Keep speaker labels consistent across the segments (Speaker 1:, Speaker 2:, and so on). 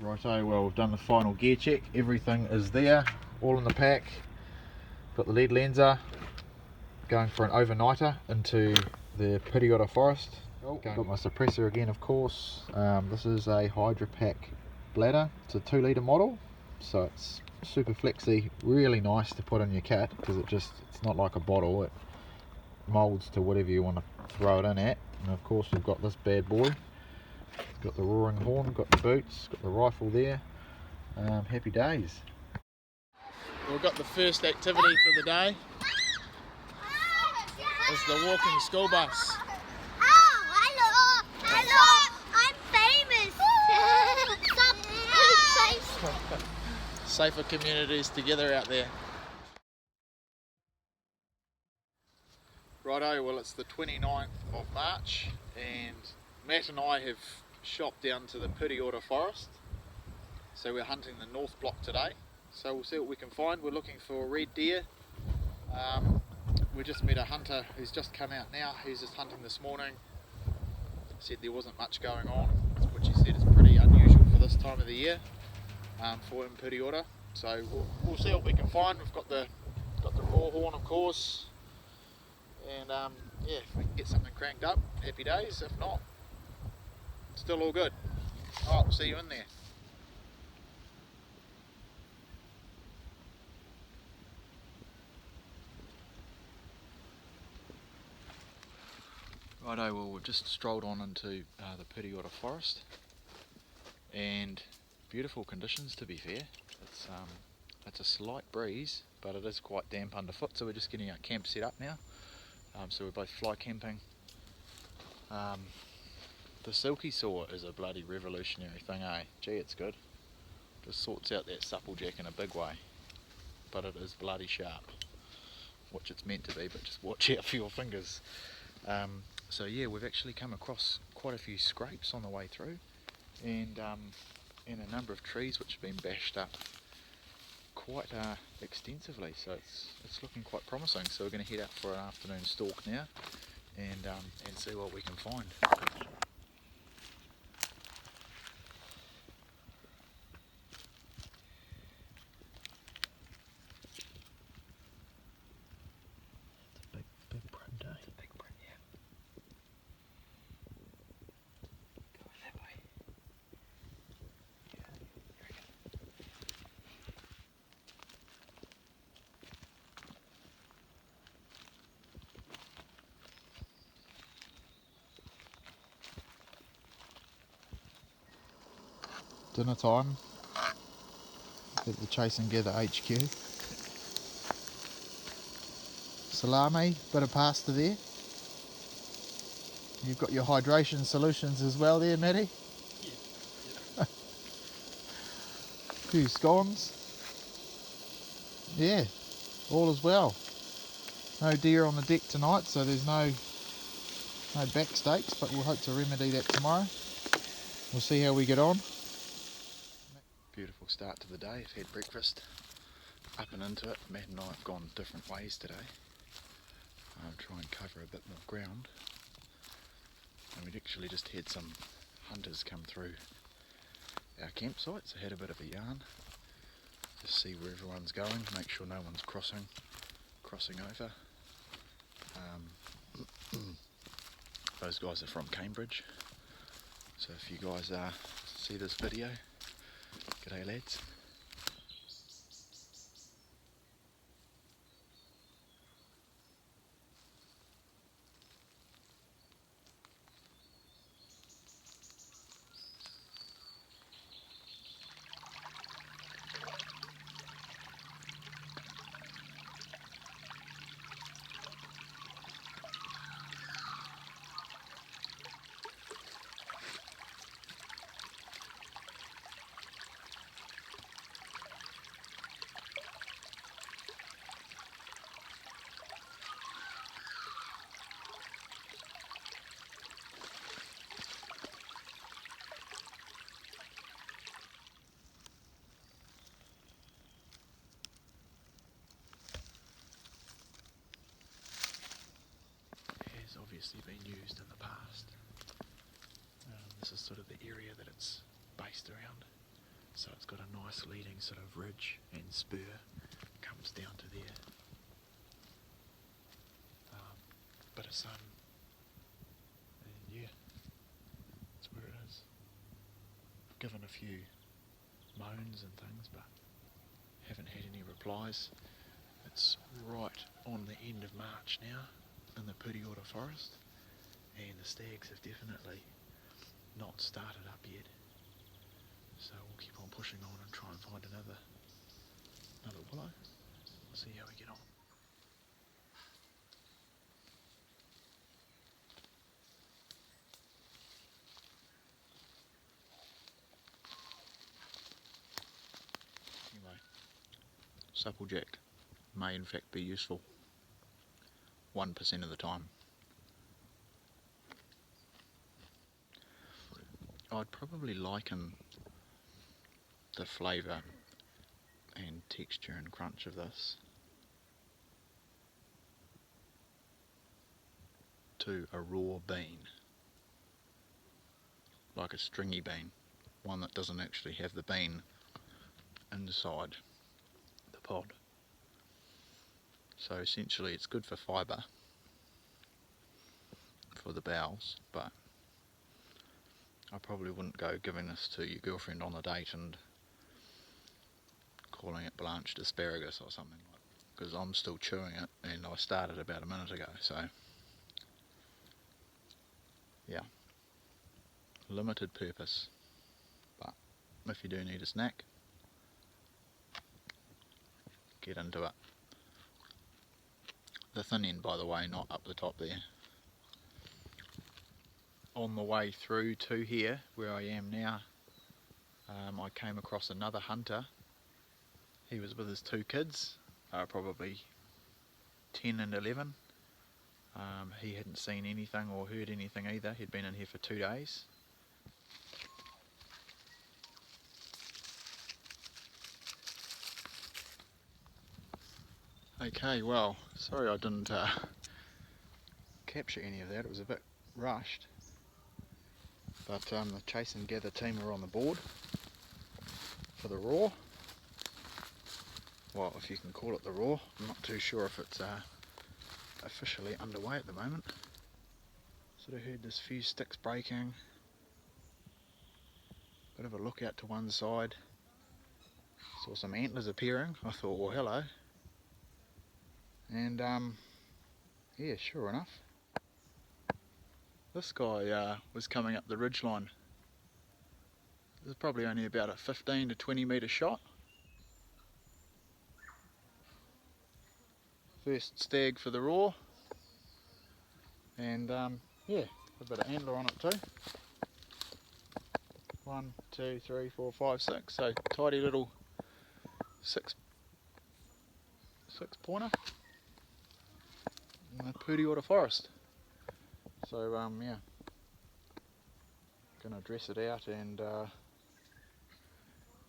Speaker 1: Righto, well we've done the final gear check, everything is there, all in the pack. Got the lead lenser, going for an overnighter into the Pureora forest. Got my suppressor again of course. This is a Hydra Pack bladder, it's a 2 litre model, so it's super flexy, really nice to put in your cat because it's not like a bottle, it moulds to whatever you want to throw it in at. And of course we've got this bad boy. It's got the roaring horn, got the boots, got the rifle there. Happy days.
Speaker 2: We've got the first activity for the day. It's the walking school bus.
Speaker 3: Oh, hello, I'm famous.
Speaker 2: Safer communities together out there. Righto, well it's the 29th of March and Matt and I have shopped down to the Pureora forest. So we're hunting the north block today. So we'll see what we can find. We're looking for red deer. We just met a hunter who's just come out now. He's just hunting this morning. Said there wasn't much going on, which he said is pretty unusual for this time of the year for in Pureora. So we'll see what we can find. We've got the raw horn of course. And yeah, if we can get something cranked up, happy days. If not, still all good. Alright, we'll see you in there. Righto, well we've just strolled on into the Pureora forest, and beautiful conditions to be fair. It's a slight breeze, but it is quite damp underfoot, so we're just getting our camp set up now. So we're both fly camping. The silky saw is a bloody revolutionary thing, eh? Gee, it's good. Just sorts out that supplejack in a big way, but it is bloody sharp, which it's meant to be, but just watch out for your fingers. So yeah, we've actually come across quite a few scrapes on the way through, and a number of trees which have been bashed up quite extensively, so it's looking quite promising. So we're going to head out for an afternoon stalk now and see what we can find. Dinner time at the Chase and Gather HQ. Salami, bit of pasta there. You've got your hydration solutions as well there, Matty. Yeah. Few scones. Yeah, all is well. No deer on the deck tonight, so there's no back steaks, but we'll hope to remedy that tomorrow. We'll see how we get on. Beautiful start to the day. I've had breakfast, up and into it. Matt and I have gone different ways today. I'll try and cover a bit more ground. And we'd actually just had some hunters come through our campsite, so had a bit of a yarn. Just see where everyone's going, make sure no one's crossing over. Those guys are from Cambridge, so if you guys see this video, g'day lads. Obviously been used in the past. This is sort of the area that it's based around. So it's got a nice leading sort of ridge and spur, comes down to there. Bit of sun, and yeah, that's where it is. I've given a few moans and things, but haven't had any replies. It's right on the end of March now in the Pureora forest, and the stags have definitely not started up yet. So we'll keep on pushing on and try and find another willow. We'll see how we get on. Anyway, supplejack may in fact be useful 1% of the time. I'd probably liken the flavour and texture and crunch of this to a raw bean, like a stringy bean, one that doesn't actually have the bean inside the pod. So essentially it's good for fibre for the bowels, but I probably wouldn't go giving this to your girlfriend on a date and calling it blanched asparagus or something like that, because I'm still chewing it and I started about a minute ago, so yeah, limited purpose, but if you do need a snack, get into it. The thin end, by the way, not up the top there. On the way through to here, where I am now, I came across another hunter. He was with his two kids, probably 10 and 11. He hadn't seen anything or heard anything either. He'd been in here for 2 days. Okay, well, sorry I didn't capture any of that. It was a bit rushed. But the chase and gather team are on the board for the raw. Well, if you can call it the raw. I'm not too sure if it's officially underway at the moment. Sort of heard this few sticks breaking. Bit of a look out to one side. Saw some antlers appearing. I thought, well, hello. And yeah, sure enough, this guy was coming up the ridgeline. It was probably only about a 15 to 20 metre shot. First stag for the raw, and yeah, a bit of antler on it too. 1, 2, 3, 4, 5, 6. So tidy little six pointer in the Pureora forest. So yeah, gonna dress it out and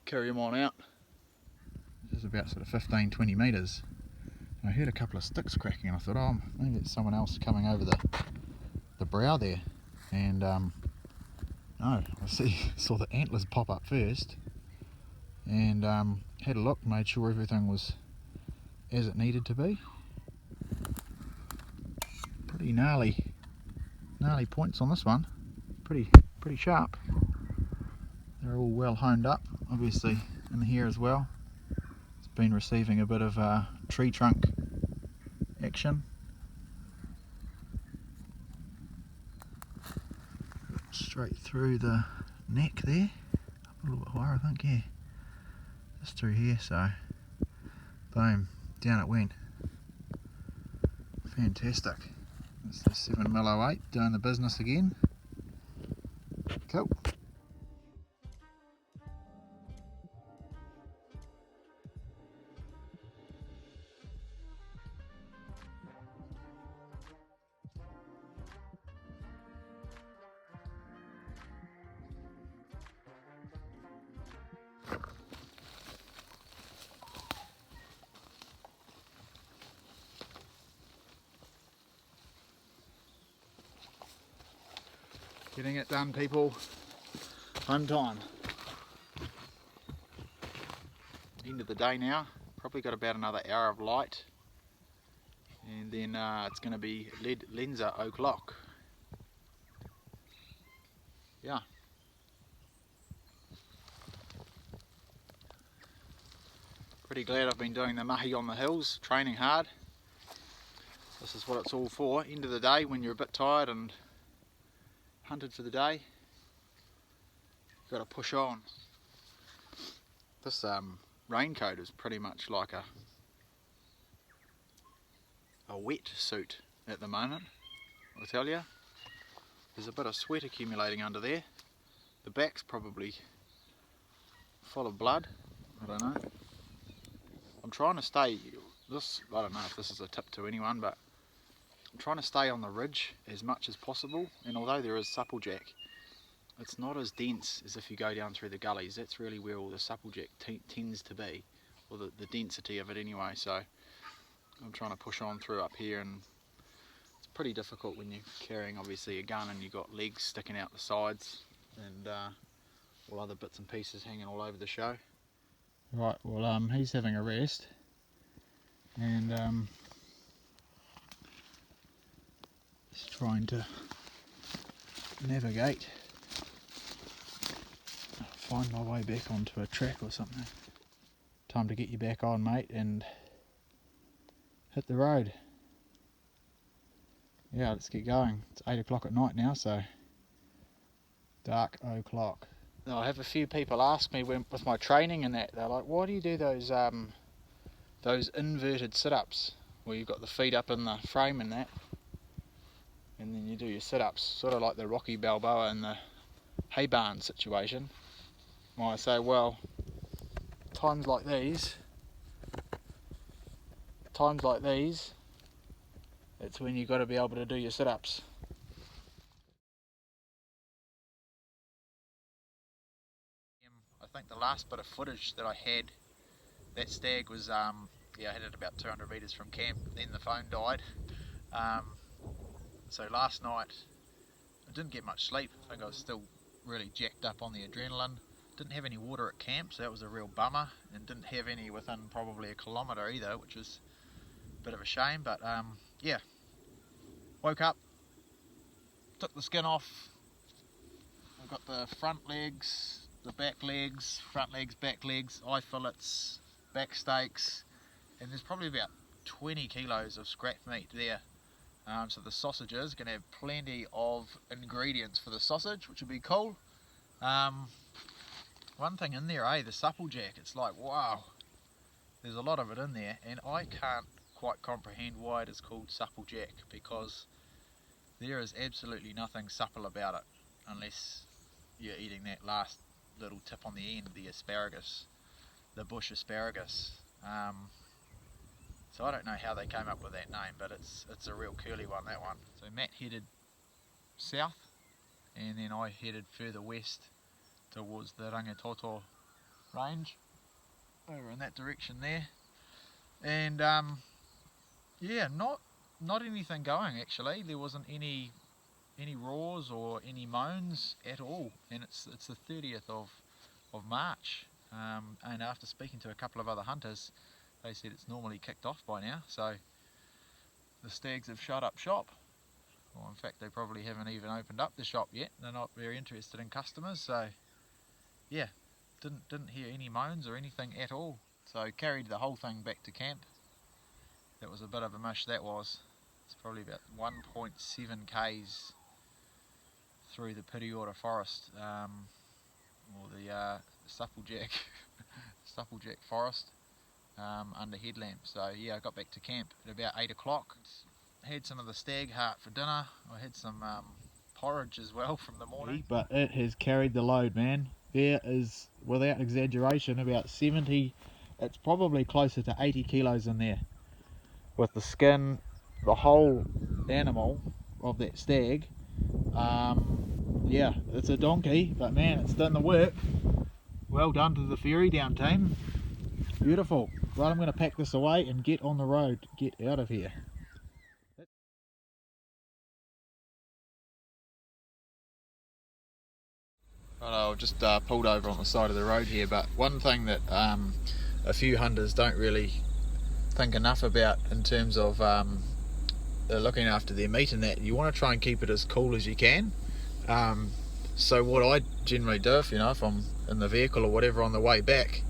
Speaker 2: carry him on out. This is about sort of 15-20 metres. I heard a couple of sticks cracking and I thought, oh, maybe it's someone else coming over the brow there. And no, I saw the antlers pop up first and had a look, made sure everything was as it needed to be. Pretty gnarly points on this one. Pretty sharp. They're all well honed up, obviously in here as well. It's been receiving a bit of tree trunk action. Straight through the neck there, up a little bit higher I think, yeah. Just through here, so boom, down it went. Fantastic. That's the 7mm08 doing the business again. Cool. Getting it done, people. Home time. end of the day now. Probably got about another hour of light, and then it's going to be lead lenser o'clock. Yeah. Pretty glad I've been doing the mahi on the hills, training hard. This is what it's all for. End of the day, when you're a bit tired and hunted for the day, you've got to push on. This raincoat is pretty much like a wet suit at the moment, I'll tell you. There's a bit of sweat accumulating under there. The back's probably full of blood, I don't know. I'm trying to stay, I don't know if this is a tip to anyone, but I'm trying to stay on the ridge as much as possible, and although there is supplejack, it's not as dense as if you go down through the gullies. That's really where all the supplejack tends to be, or the density of it anyway, so I'm trying to push on through up here, and it's pretty difficult when you're carrying obviously a gun and you've got legs sticking out the sides and all other bits and pieces hanging all over the show. Right, well he's having a rest, and just trying to navigate, find my way back onto a track or something. Time to get you back on, mate, and hit the road. Yeah, let's get going. It's 8 o'clock at night now, so dark o'clock. I have a few people ask me with my training and that, they're like, why do you do those inverted sit-ups where you've got the feet up in the frame and that, and then you do your sit-ups, sort of like the Rocky Balboa and the hay barn situation. Well, I say, well, times like these, it's when you've got to be able to do your sit-ups. I think the last bit of footage that I had, that stag was, I had it about 200 metres from camp, then the phone died. So last night, I didn't get much sleep. I think I was still really jacked up on the adrenaline. Didn't have any water at camp, so that was a real bummer, and didn't have any within probably a kilometre either, which was a bit of a shame, but yeah. Woke up, took the skin off. I've got the front legs, the back legs, front legs, back legs, eye fillets, back steaks, and there's probably about 20 kilos of scrap meat there. So the sausages, going to have plenty of ingredients for the sausage, which will be cool. One thing in there, the supplejack, it's like, wow, there's a lot of it in there, and I can't quite comprehend why it is called supplejack, because there is absolutely nothing supple about it, unless you're eating that last little tip on the end, the asparagus, the bush asparagus. So I don't know how they came up with that name, but it's a real curly one, that one. So Matt headed south, and then I headed further west towards the Rangitoto range, over in that direction there. And yeah, not anything going actually. There wasn't any roars or any moans at all, and it's the 30th of March. And after speaking to a couple of other hunters, they said it's normally kicked off by now, so the stags have shut up shop. Well, in fact, they probably haven't even opened up the shop yet. They're not very interested in customers, so yeah, didn't hear any moans or anything at all. So carried the whole thing back to camp. That was a bit of a mush, that was. It's probably about 1.7 k's through the Pureora forest, or the supplejack forest, under headlamps. So yeah, I got back to camp at about 8 o'clock. Had some of the stag heart for dinner. I had some porridge as well from the morning. But it has carried the load, man. There is, without exaggeration, about 70, it's probably closer to 80 kilos in there. With the skin, the whole animal of that stag. Yeah, it's a donkey, but man, it's done the work. Well done to the ferry down team. Beautiful. Right, I'm going to pack this away and get on the road, get out of here. Right, I've just pulled over on the side of the road here, but one thing that a few hunters don't really think enough about in terms of looking after their meat and that. You want to try and keep it as cool as you can. So what I generally do, if I'm in the vehicle or whatever on the way back,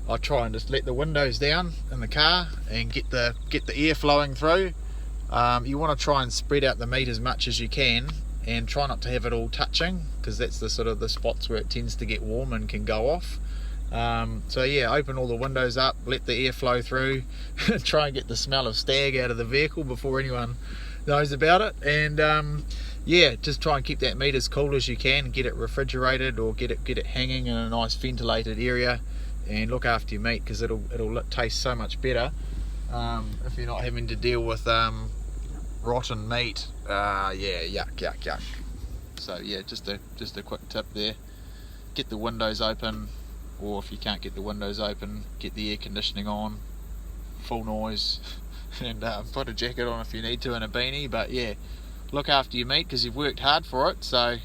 Speaker 2: I try and just let the windows down in the car and get the air flowing through. You want to try and spread out the meat as much as you can and try not to have it all touching, because that's the sort of the spots where it tends to get warm and can go off. So yeah, open all the windows up, let the air flow through, try and get the smell of stag out of the vehicle before anyone knows about it, and yeah, just try and keep that meat as cool as you can, get it refrigerated or get it hanging in a nice ventilated area, and look after your meat, because it'll taste so much better if you're not having to deal with rotten meat. Yeah, yuck. So yeah, just a quick tip there: get the windows open, or if you can't get the windows open, get the air conditioning on, full noise, and put a jacket on if you need to and a beanie. But yeah, look after your meat, because you've worked hard for it. So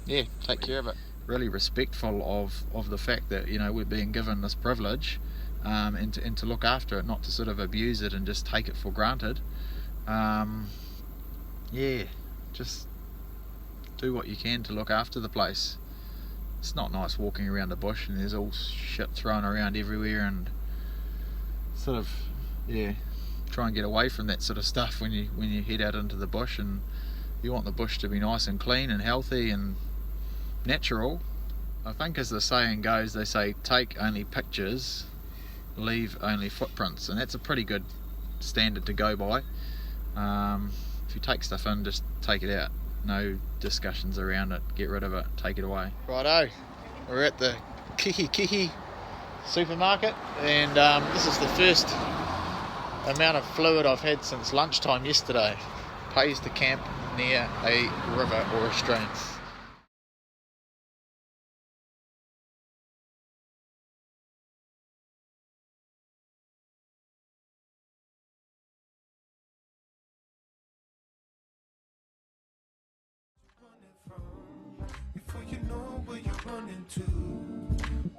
Speaker 2: yeah, take care of it. Really respectful of the fact that we're being given this privilege, and to look after it, not to sort of abuse it and just take it for granted. Yeah, just do what you can to look after the place. It's not nice walking around the bush and there's all shit thrown around everywhere, and sort of, yeah, try and get away from that sort of stuff when you head out into the bush. And you want the bush to be nice and clean and healthy and natural. I think, as the saying goes, they say take only pictures, leave only footprints, and that's a pretty good standard to go by. If you take stuff in, just take it out, no discussions around it, get rid of it, take it away. Righto, we're at the Kihi supermarket, and this is the first amount of fluid I've had since lunchtime yesterday. Pays to camp near a river or a stream.
Speaker 4: Before you know where you're running to,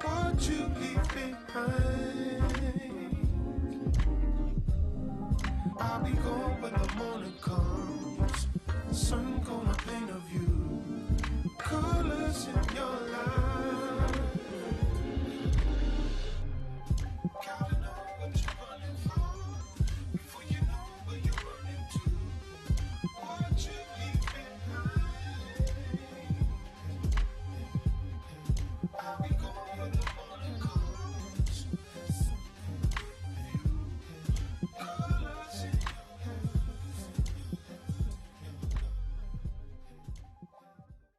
Speaker 4: what you leave behind. I'll be gone when the morning comes. The sun gonna